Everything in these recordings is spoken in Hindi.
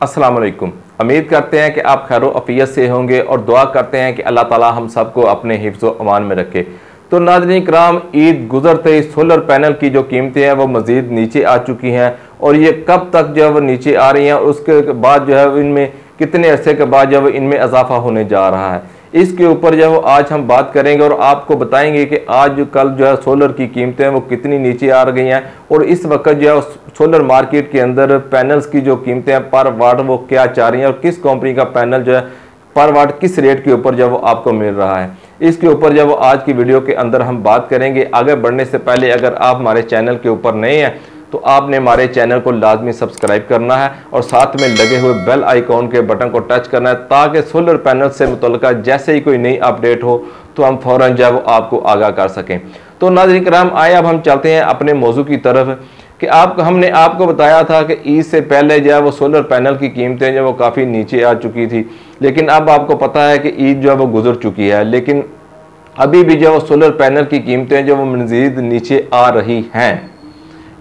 अस्सलाम वालेकुम। उम्मीद करते हैं कि आप खैर अफियत से होंगे और दुआ करते हैं कि अल्लाह ताला हम सबको अपने हिफ्ज़ व अमान में रखे। तो नाज़रीन कराम, ईद गुज़रते ही सोलर पैनल की जो कीमतें हैं वो मज़ीद नीचे आ चुकी हैं और ये कब तक जो है वो नीचे आ रही हैं और उसके बाद जो है इनमें कितने अरसे के बाद जो है इनमें इजाफा होने जा रहा है, इसके ऊपर जो है आज हम बात करेंगे और आपको बताएंगे कि आज कल जो है सोलर की कीमतें वो कितनी नीचे आ गई हैं और इस वक्त जो है सोलर मार्केट के अंदर पैनल्स की जो कीमतें हैं पर वाट वो क्या चाह रही हैं और किस कंपनी का पैनल जो है पर वाट किस रेट के ऊपर जो वो आपको मिल रहा है, इसके ऊपर जो वो आज की वीडियो के अंदर हम बात करेंगे। आगे बढ़ने से पहले अगर आप हमारे चैनल के ऊपर नए हैं तो आपने हमारे चैनल को लाजमी सब्सक्राइब करना है और साथ में लगे हुए बेल आइकॉन के बटन को टच करना है ताकि सोलर पैनल से मुतल्लिका जैसे ही कोई नई अपडेट हो तो हम फ़ौरन जो आपको आगाह कर सकें। तो नाज़रीन कराम, आए अब हम चलते हैं अपने मौजू की तरफ कि हमने आपको बताया था कि ईद से पहले जो है वो सोलर पैनल की कीमतें जो वो काफ़ी नीचे आ चुकी थी, लेकिन अब आपको पता है कि ईद जो है वो गुजर चुकी है, लेकिन अभी भी जो सोलर पैनल की कीमतें जो वो मज़ीद नीचे आ रही हैं।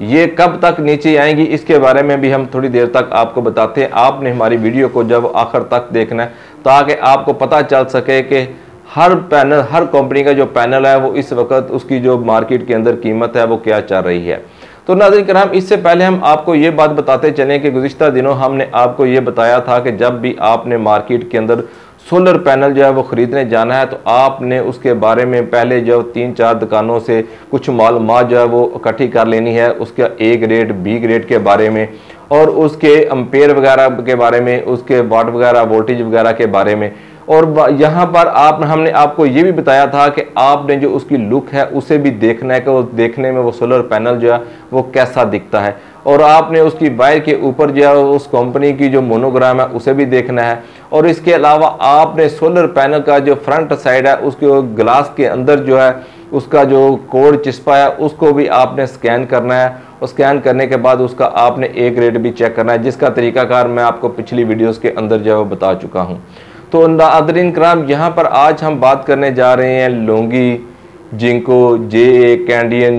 ये कब तक नीचे आएंगी इसके बारे में भी हम थोड़ी देर तक आपको बताते हैं। आपने हमारी वीडियो को जब आखिर तक देखना है ताकि आपको पता चल सके कि हर पैनल, हर कंपनी का जो पैनल है वो इस वक्त उसकी जो मार्केट के अंदर कीमत है वो क्या चल रही है। तो नाज़रीन कराम, इससे पहले हम आपको ये बात बताते चलें कि गुज़िश्ता दिनों हमने आपको ये बताया था कि जब भी आपने मार्केट के अंदर सोलर पैनल जो है वो ख़रीदने जाना है तो आपने उसके बारे में पहले जो 3-4 दुकानों से कुछ मालूमात जो है वो इकट्ठी कर लेनी है, उसका ए ग्रेड बी ग्रेड के बारे में और उसके एम्पेयर वगैरह के बारे में, उसके वाट वगैरह वोल्टेज वगैरह के बारे में। और यहाँ पर हमने आपको ये भी बताया था कि आपने जो उसकी लुक है उसे भी देखना है कि वो देखने में वो सोलर पैनल जो है वो कैसा दिखता है और आपने उसकी वायर के ऊपर जो है उस कंपनी की जो मोनोग्राम है उसे भी देखना है और इसके अलावा आपने सोलर पैनल का जो फ्रंट साइड है उसके ग्लास के अंदर जो है उसका जो कोड चिपका है उसको भी आपने स्कैन करना है और स्कैन करने के बाद उसका आपने ए ग्रेड भी चेक करना है, जिसका तरीकाकार मैं आपको पिछली वीडियोज़ के अंदर जो है बता चुका हूँ। तो नाज़रीन कराम, यहाँ पर आज हम बात करने जा रहे हैं लोंगी, जिंको, जे, कैंडियन,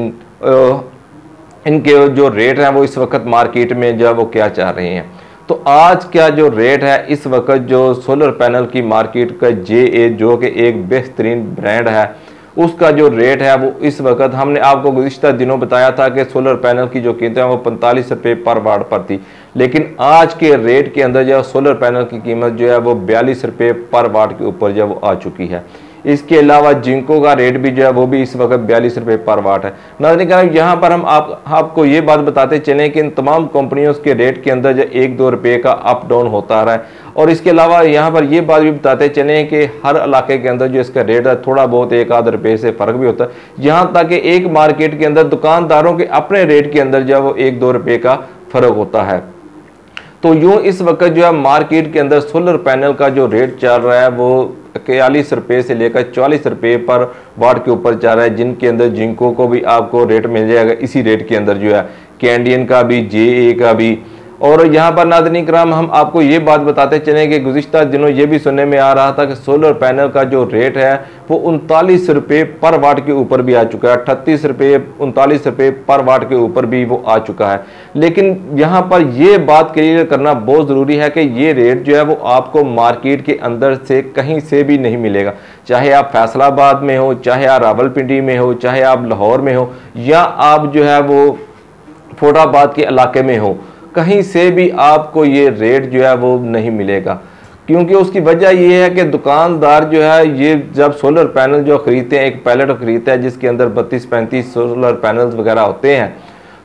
इनके जो रेट हैं वो इस वक्त मार्केट में जो है वो क्या चाह रहे हैं। तो आज क्या जो रेट है इस वक्त जो सोलर पैनल की मार्केट का जे जो कि एक बेहतरीन ब्रांड है उसका जो रेट है वो इस वक्त हमने आपको गुज़िश्ता दिनों बताया था कि सोलर पैनल की जो कीमत है वो 45 रुपये पर वाट पर थी, लेकिन आज के रेट के अंदर जो सोलर पैनल की कीमत जो है वो 42 रुपये पर वाट के ऊपर जो वो आ चुकी है। इसके अलावा जिंको का रेट भी जो है वो भी इस वक्त 42 रुपये पर वाट है। नाज़रीन कराम, यहाँ पर हम आपको ये बात बताते चलें कि इन तमाम कंपनियों के रेट के अंदर जो 1-2 रुपये का अप डाउन होता रहा है और इसके अलावा यहाँ पर ये बात भी बताते चलें कि हर इलाके के अंदर जो इसका रेट है थोड़ा बहुत 1-आध रुपये से फ़र्क भी होता है, यहाँ तक कि एक मार्केट के अंदर दुकानदारों के अपने रेट के अंदर जो है वो 1-2 रुपये का फ़र्क होता है। तो यूँ इस वक्त जो है मार्केट के अंदर सोलर पैनल का जो रेट चल रहा है वो 41 रुपये से लेकर 44 रुपये पर वाट के ऊपर चल रहा है, जिनके अंदर जिंको को भी आपको रेट मिल जाएगा इसी रेट के अंदर जो है, कैंडियन का भी, जे का भी। और यहाँ पर नाज़रीन कराम हम आपको ये बात बताते चलें कि गुज़िश्ता दिनों ये भी सुनने में आ रहा था कि सोलर पैनल का जो रेट है वो 39 रुपये पर वाट के ऊपर भी आ चुका है, 38 रुपये 39 रुपये पर वाट के ऊपर भी वो आ चुका है। लेकिन यहाँ पर ये बात क्लियर करना बहुत ज़रूरी है कि ये रेट जो है वो आपको मार्केट के अंदर से कहीं से भी नहीं मिलेगा, चाहे आप फैसलाबाद में हो, चाहे आप रावलपिंडी में हो, चाहे आप लाहौर में हो या आप जो है वो फैसलाबाद के इलाके में हो, कहीं से भी आपको ये रेट जो है वो नहीं मिलेगा। क्योंकि उसकी वजह ये है कि दुकानदार जो है ये जब सोलर पैनल जो ख़रीदते हैं, एक पैलेट खरीदता है जिसके अंदर 32-35 सोलर पैनल्स वगैरह होते हैं,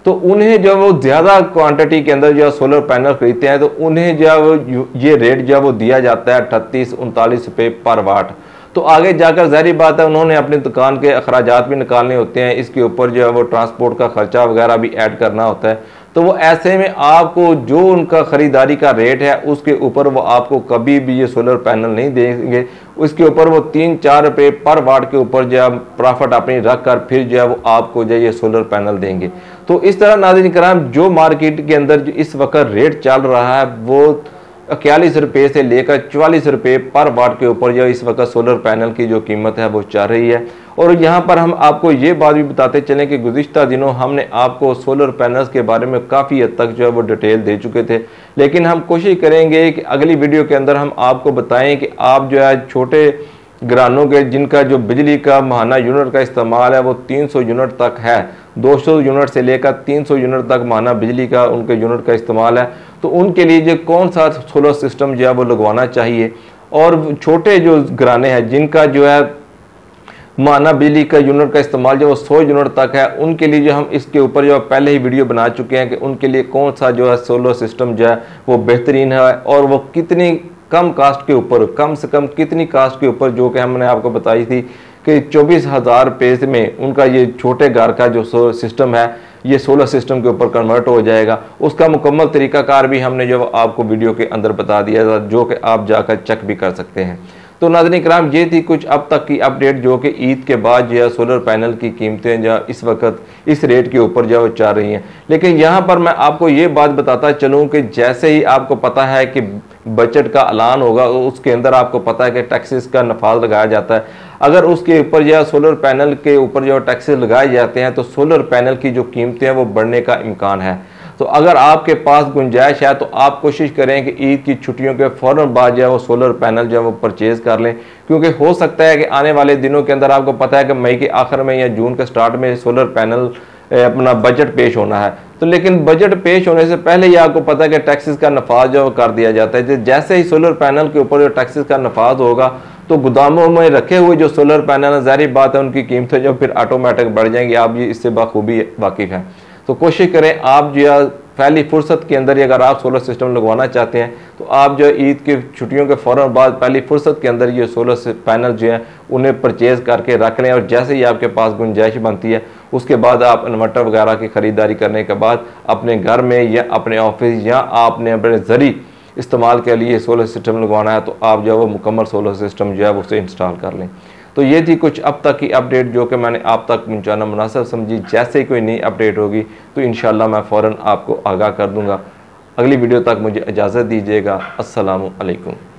तो उन्हें जो वो ज़्यादा क्वांटिटी के अंदर जो सोलर पैनल खरीदते हैं तो उन्हें जो है वो ये रेट जो है वो दिया जाता है 38-39 रुपये पर वाट। तो आगे जाकर ज़ाहिर बात है उन्होंने अपनी दुकान के अखराजात भी निकालने होते हैं, इसके ऊपर जो है वो ट्रांसपोर्ट का ख़र्चा वगैरह भी ऐड करना होता है। तो वो ऐसे में आपको जो उनका ख़रीदारी का रेट है उसके ऊपर वो आपको कभी भी ये सोलर पैनल नहीं देंगे, उसके ऊपर वो 3-4 रुपये पर वाट के ऊपर जो है प्रॉफिट अपनी रख कर फिर जो है वो आपको जो ये सोलर पैनल देंगे। तो इस तरह नाज़रीन कराम जो मार्केट के अंदर जो इस वक्त रेट चल रहा है वो 41 रुपये से लेकर 44 रुपये पर वाट के ऊपर जो इस वक्त सोलर पैनल की जो कीमत है वो चल रही है। और यहाँ पर हम आपको ये बात भी बताते चलें कि गुज़िश्ता दिनों हमने आपको सोलर पैनल्स के बारे में काफ़ी हद तक जो है वो डिटेल दे चुके थे, लेकिन हम कोशिश करेंगे कि अगली वीडियो के अंदर हम आपको बताएं कि आप जो है छोटे घरानों के जिनका जो बिजली का माहाना यूनिट का इस्तेमाल है वो 300 यूनिट तक है, 200 यूनिट से लेकर 300 यूनिट तक माहाना बिजली का उनके यूनिट का इस्तेमाल है, तो उनके लिए जो कौन सा सोलर सिस्टम जो है वो लगवाना चाहिए। और छोटे जो घराने हैं जिनका जो है माहाना बिजली का यूनिट का इस्तेमाल जो 100 यूनिट तक है, उनके लिए जो हम इसके ऊपर जो पहले ही वीडियो बना चुके हैं कि उनके लिए कौन सा जो है सोलर सिस्टम जो है वो बेहतरीन है और वो कितनी कम कास्ट के ऊपर, कम से कम कितनी कास्ट के ऊपर, जो कि हमने आपको बताई थी कि 24,000 रुपये में उनका ये छोटे घर का जो सोलर सिस्टम है ये सोलर सिस्टम के ऊपर कन्वर्ट हो जाएगा। उसका मुकम्मल तरीकाकार भी हमने जो आपको वीडियो के अंदर बता दिया था, जो कि आप जाकर चेक भी कर सकते हैं। तो नाज़रीन किराम, ये थी कुछ अब तक की अपडेट जो कि ईद के बाद जो है सोलर पैनल की कीमतें जो इस वक्त इस रेट के ऊपर जो चल रही हैं। लेकिन यहाँ पर मैं आपको ये बात बताता चलूँ कि जैसे ही आपको पता है कि बजट का ऐलान होगा उसके अंदर आपको पता है कि टैक्सेस का नफाज लगाया जाता है, अगर उसके ऊपर जो सोलर पैनल के ऊपर जो टैक्सेस लगाए जाते हैं तो सोलर पैनल की जो कीमतें हैं वो बढ़ने का इम्कान है। तो अगर आपके पास गुंजाइश है तो आप कोशिश करें कि ईद की छुट्टियों के फ़ौरन बाद जो है वो सोलर पैनल जो है वो परचेज़ कर लें, क्योंकि हो सकता है कि आने वाले दिनों के अंदर आपको पता है कि मई के आखिर में या जून के स्टार्ट में सोलर पैनल अपना बजट पेश होना है। तो लेकिन बजट पेश होने से पहले ही आपको पता है कि टैक्सेस का नफाज जो कर दिया जाता है। जैसे ही सोलर पैनल के ऊपर जो टैक्सेस का नफाज होगा तो गोदामों में रखे हुए जो सोलर पैनल है, ज़ाहिर बात है उनकी कीमतें जो फिर ऑटोमेटिक बढ़ जाएंगी। आप ये इससे बखूबी वाकिफ़ हैं। तो कोशिश करें आप जो है पहली फुर्सत के अंदर ही अगर आप सोलर सिस्टम लगवाना चाहते हैं तो आप जो ईद की छुट्टियों के फ़ौरन बाद पहली फुर्सत के अंदर ये सोलर पैनल जो है उन्हें परचेज़ करके रख लें। और जैसे ही आपके पास गुंजाइश बनती है उसके बाद आप इन्वर्टर वगैरह की ख़रीदारी करने के बाद अपने घर में या अपने ऑफिस या आपने अपने ज़रिए इस्तेमाल के लिए सोलर सिस्टम लगवाना है तो आप जो है वो मुकम्मल सोलर सिस्टम जो है उसे इंस्टॉल कर लें। तो ये थी कुछ अब तक की अपडेट जो कि मैंने आप तक पहुंचाना मुनासिब समझी। जैसे ही कोई नई अपडेट होगी तो इंशाल्लाह मैं फ़ौरन आपको आगाह कर दूंगा। अगली वीडियो तक मुझे इजाज़त दीजिएगा। अस्सलामु अलैकुम।